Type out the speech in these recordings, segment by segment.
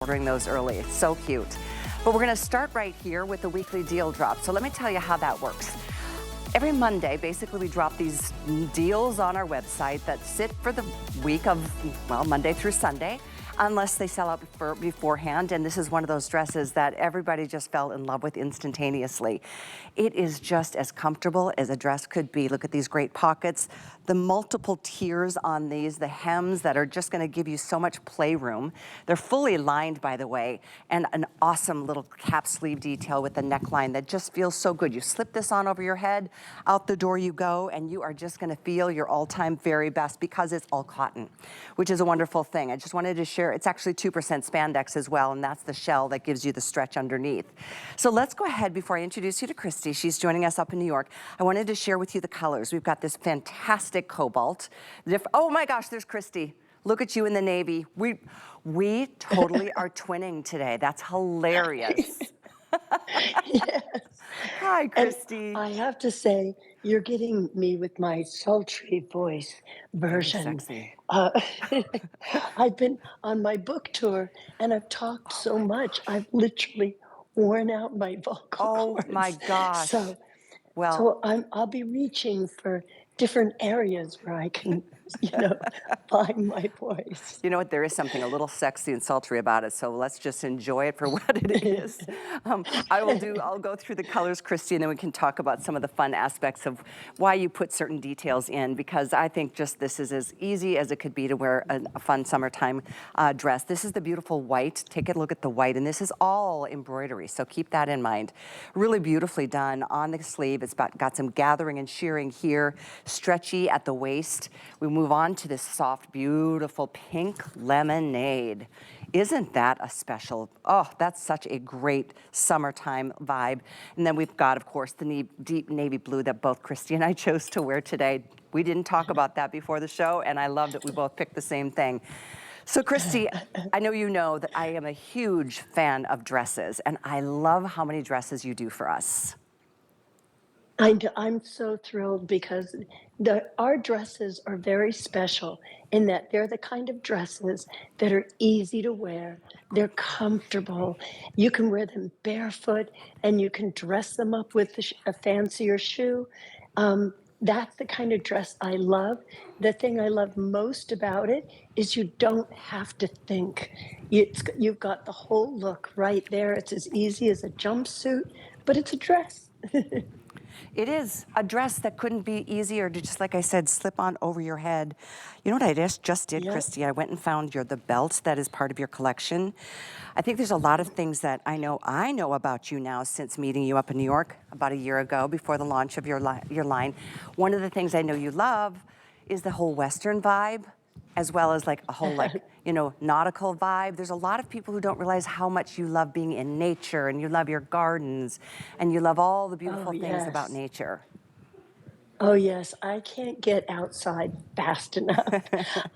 ordering those early. It's so cute. But we're gonna start right here with the weekly deal drop. So let me tell you how that works. Every Monday, basically, we drop these deals on our website that sit for the week of, well, Monday through Sunday, unless they sell out beforehand. And this is one of those dresses that everybody just fell in love with instantaneously. It is just as comfortable as a dress could be. Look at these great pockets, the multiple tiers on these, the hems that are just gonna give you so much playroom. They're fully lined, by the way, and an awesome little cap sleeve detail with the neckline that just feels so good. You slip this on over your head, out the door you go, and you are just gonna feel your all-time very best because it's all cotton, which is a wonderful thing. I just wanted to share, it's actually 2% spandex as well, and that's the shell that gives you the stretch underneath. So let's go ahead before I introduce you to Christy. She's joining us up in New York. I wanted to share with you the colors. We've got this fantastic cobalt. Oh my gosh, there's Christy. Look at you in the navy. We totally are twinning today. That's hilarious. Yes. Hi, And Christy. I have to say, you're getting me with my sultry voice Very version. sexy. Uh, I've been on my book tour and I've talked Oh so my much, gosh. I've literally worn out my vocal Oh my cords. gosh. So, Well, so I'll be reaching for different areas where I can, you know, find my voice. you know what? There is something a little sexy and sultry about it, so let's just enjoy it for what it is. I'll go through the colors, Christy, and then we can talk about some of the fun aspects of why you put certain details in, because I think just this is as easy as it could be to wear a fun summertime dress. This is the beautiful white. Take a look at the white, and this is all embroidery, so keep that in mind. Really beautifully done on the sleeve. It's got some gathering and shearing here, stretchy at the waist. We move on to this soft, beautiful pink lemonade. Isn't that a special, oh, that's such a great summertime vibe. And then we've got, of course, the deep navy blue that both Christy and I chose to wear today. We didn't talk about that before the show, and I love that we both picked the same thing. So Christy, I know you know that I am a huge fan of dresses, and I love how many dresses you do for us. I'm so thrilled because our dresses are very special in that they're the kind of dresses that are easy to wear. They're comfortable. You can wear them barefoot and you can dress them up with a fancier shoe. That's the kind of dress I love. The thing I love most about it is you don't have to think. You've got the whole look right there. It's as easy as a jumpsuit, but it's a dress. It is a dress that couldn't be easier to, just like I said, slip on over your head. You know what I just did, Yep. Christy? I went and found the belt that is part of your collection. I think there's a lot of things that I know about you now since meeting you up in New York about a year ago before the launch of your line. One of the things I know you love is the whole Western vibe, as well as like a whole nautical vibe. There's a lot of people who don't realize how much you love being in nature, and you love your gardens, and you love all the Oh, beautiful things about yes. nature. Oh, yes, I can't get outside fast enough.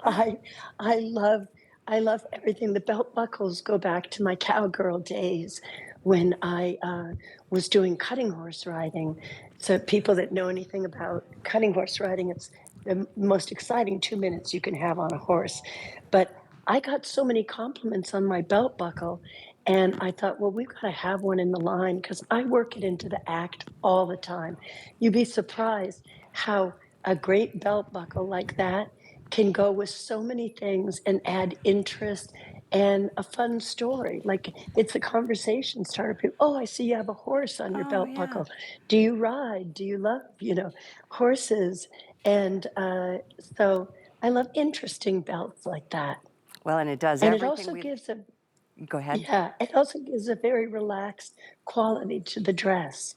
I I love I love everything. The belt buckles go back to my cowgirl days when I was doing cutting horse riding. So people that know anything about cutting horse riding, it's the most exciting 2 minutes you can have on a horse. But I got so many compliments on my belt buckle, and I thought, well, we've got to have one in the line because I work it into the act all the time. You'd be surprised how a great belt buckle like that can go with so many things and add interest and a fun story. Like it's a conversation starter. People, oh, I see you have a horse on your Oh belt yeah. buckle. Do you ride? Do you love, horses? And so I love interesting belts like that. Well, and it does And it everything also we. gives a Go ahead. yeah, it also gives a very relaxed quality to the dress,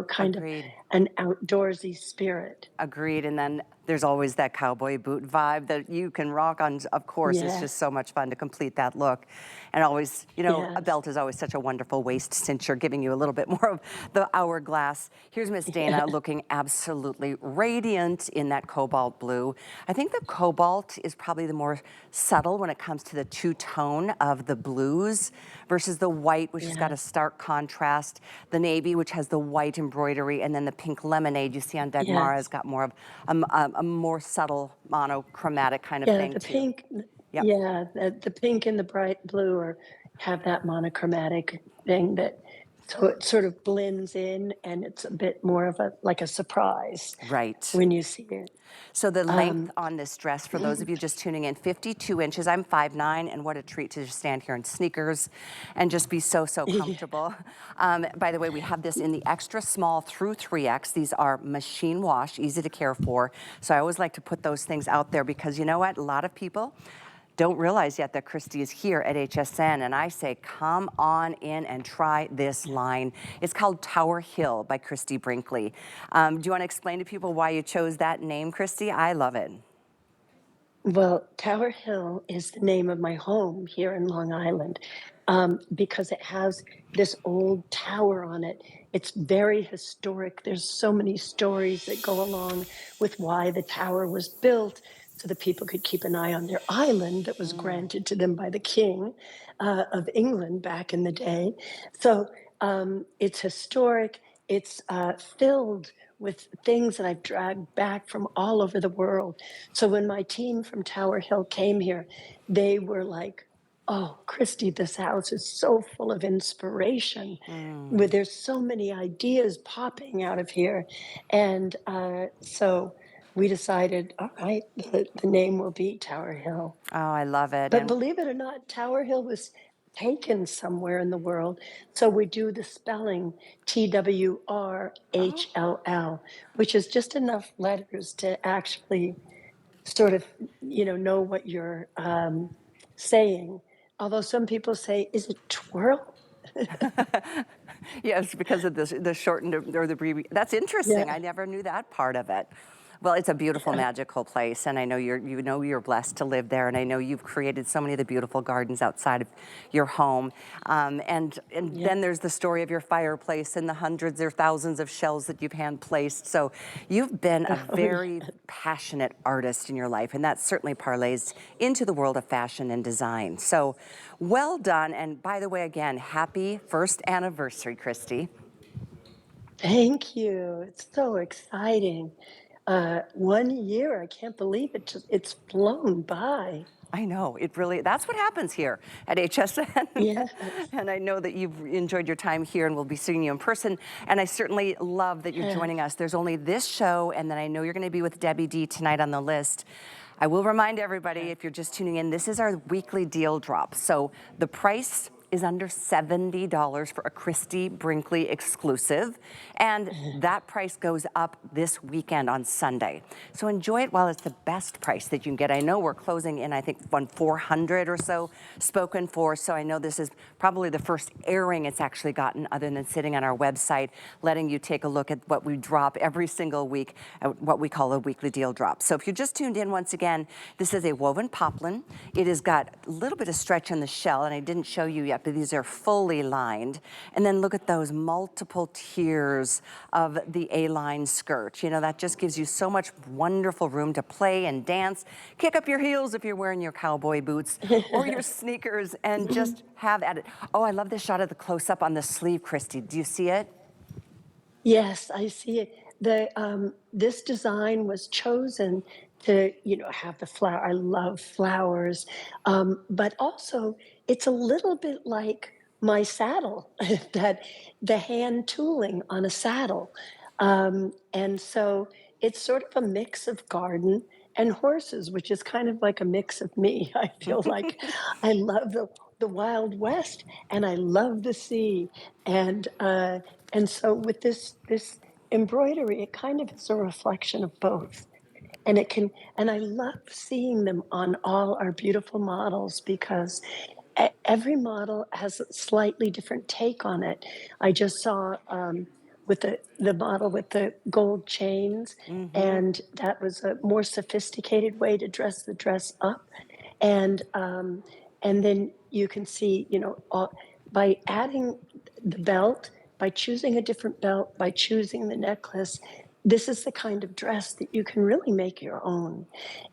kind of Agreed. an outdoorsy spirit. Agreed. And then there's always that cowboy boot vibe that you can rock on. Of course, it's just so Yes, much fun to complete that look. And always, a yes, belt is always such a wonderful waist cincher, giving you a little bit more of the hourglass. Here's Miss Dana yeah, looking absolutely radiant in that cobalt blue. I think the cobalt is probably the more subtle when it comes to the two-tone of the blues versus the white, which has got a yes, stark contrast, the navy, which has the white embroidery, and then the pink lemonade you see on Dagmara has yes. got more of a more subtle monochromatic kind of Yeah, thing the too. pink, Yep. yeah, the pink and the bright blue are have that monochromatic thing that so it sort of blends in and it's a bit more of a like a surprise Right. when you see it. So the length Um, on this dress, for those of you just tuning in, 52 inches. I'm 5'9", and what a treat to just stand here in sneakers and just be so, so yeah. comfortable. By the way, we have this in the extra small through 3X. These are machine wash, easy to care for. So I always like to put those things out there because you know what? A lot of people don't realize yet that Christie is here at HSN, and I say come on in and try this line. It's called TWRHLL by Christie Brinkley. Do you want to explain to people why you chose that name, Christie? I love it. Well, Tower Hill is the name of my home here in Long Island because it has this old tower on it. It's very historic. There's so many stories that go along with why the tower was built so that people could keep an eye on their island that was granted to them by the King of England back in the day. So it's historic. It's filled with things that I've dragged back from all over the world. So when my team from Tower Hill came here, they were like, "Oh, Christie, this house is so full of inspiration, where there's so many ideas popping out of here." And so we decided, all right, the name will be Tower Hill. Oh, I love it. But And believe it or not, Tower Hill was taken somewhere in the world. So we do the spelling oh, TWRHLL, which is just enough letters to actually sort of, know what you're saying. Although some people say, is it twirl? yes, because of this, the shortened or the that's interesting. Yeah, I never knew that part of it. Well, it's a beautiful, yeah, magical place, and I know you're blessed to live there, and I know you've created so many of the beautiful gardens outside of your home. And yeah. then there's the story of your fireplace and the hundreds or thousands of shells that you've hand placed. So you've been a Oh, yeah. very passionate artist in your life, and that certainly parlays into the world of fashion and design. So well done, and by the way, again, happy first anniversary, Christie. Thank you. It's so exciting. 1 year, I can't believe it. It's flown by. I know, it really, that's what happens here at HSN. Yes. And I know that you've enjoyed your time here and we'll be seeing you in person. And I certainly love that you're Yes. joining us. There's only this show, and then I know you're gonna be with Debbie D tonight on the list. I will remind everybody, Yes. if you're just tuning in, this is our weekly deal drop. So the price is under $70 for a Christie Brinkley exclusive, and that price goes up this weekend on Sunday. So enjoy it while it's the best price that you can get. I know we're closing in, I think, on 400 or so spoken for, so I know this is probably the first airing it's actually gotten other than sitting on our website, letting you take a look at what we drop every single week, what we call a weekly deal drop. So if you just tuned in, once again, this is a woven poplin. It has got a little bit of stretch in the shell, and I didn't show you yet, but these are fully lined. And then look at those multiple tiers of the A-line skirt. You know, that just gives you so much wonderful room to play and dance. Kick up your heels if you're wearing your cowboy boots or your sneakers and just have at it. Oh, I love this shot of the close-up on the sleeve, Christie. Do you see it? Yes, I see it. This design was chosen to, have the flower. I love flowers, but also it's a little bit like my saddle, that the hand tooling on a saddle, and so it's sort of a mix of garden and horses, which is kind of like a mix of me. I feel like I love the Wild West, and I love the sea, and so with this embroidery, it kind of is a reflection of both. And it can, and I love seeing them on all our beautiful models because every model has a slightly different take on it. I just saw with the model with the gold chains, Mm-hmm. and that was a more sophisticated way to dress the dress up. And then you can see, by adding the belt, by choosing a different belt, by choosing the necklace, this is the kind of dress that you can really make your own,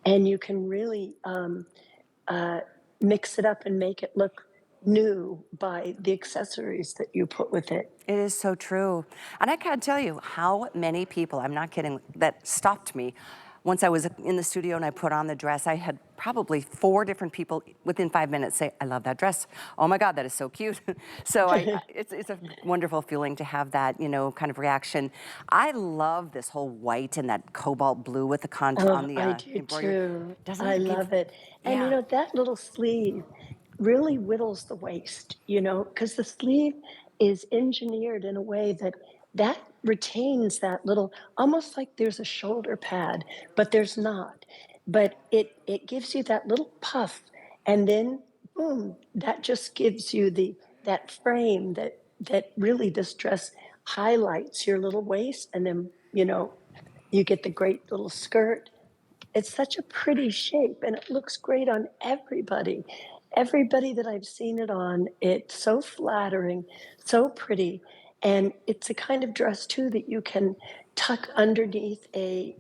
and you can really uh, mix it up and make it look new by the accessories that you put with it. It is so true. And I can't tell you how many people, I'm not kidding, that stopped me once I was in the studio and I put on the dress, I had probably 4 different people within 5 minutes say, I love that dress. Oh my God, that is so cute. So it's a wonderful feeling to have that, you know, kind of reaction. I love this whole white and that cobalt blue with the contour on Oh, the I do embroidered. too. Doesn't I it give, love it. And you yeah. know, that little sleeve really whittles the waist, you know, because the sleeve is engineered in a way that that retains that little, almost like there's a shoulder pad, but there's not. But it gives you that little puff, and then boom, that just gives you the that frame that really this dress highlights your little waist, and then you know you get the great little skirt. It's such a pretty shape and it looks great on everybody. Everybody that I've seen it on, it's so flattering, so pretty. And it's a kind of dress too that you can tuck underneath a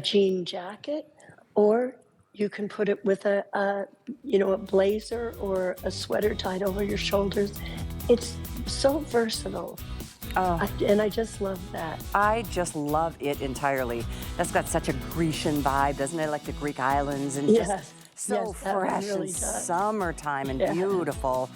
jean jacket, or you can put it with a you know, a blazer or a sweater tied over your shoulders. It's so versatile. Oh, And I just love that. I just love it entirely. That's got such a Grecian vibe, doesn't it? Like the Greek islands and just Yes, so yes, that one fresh and really does. summertime and Yeah. beautiful.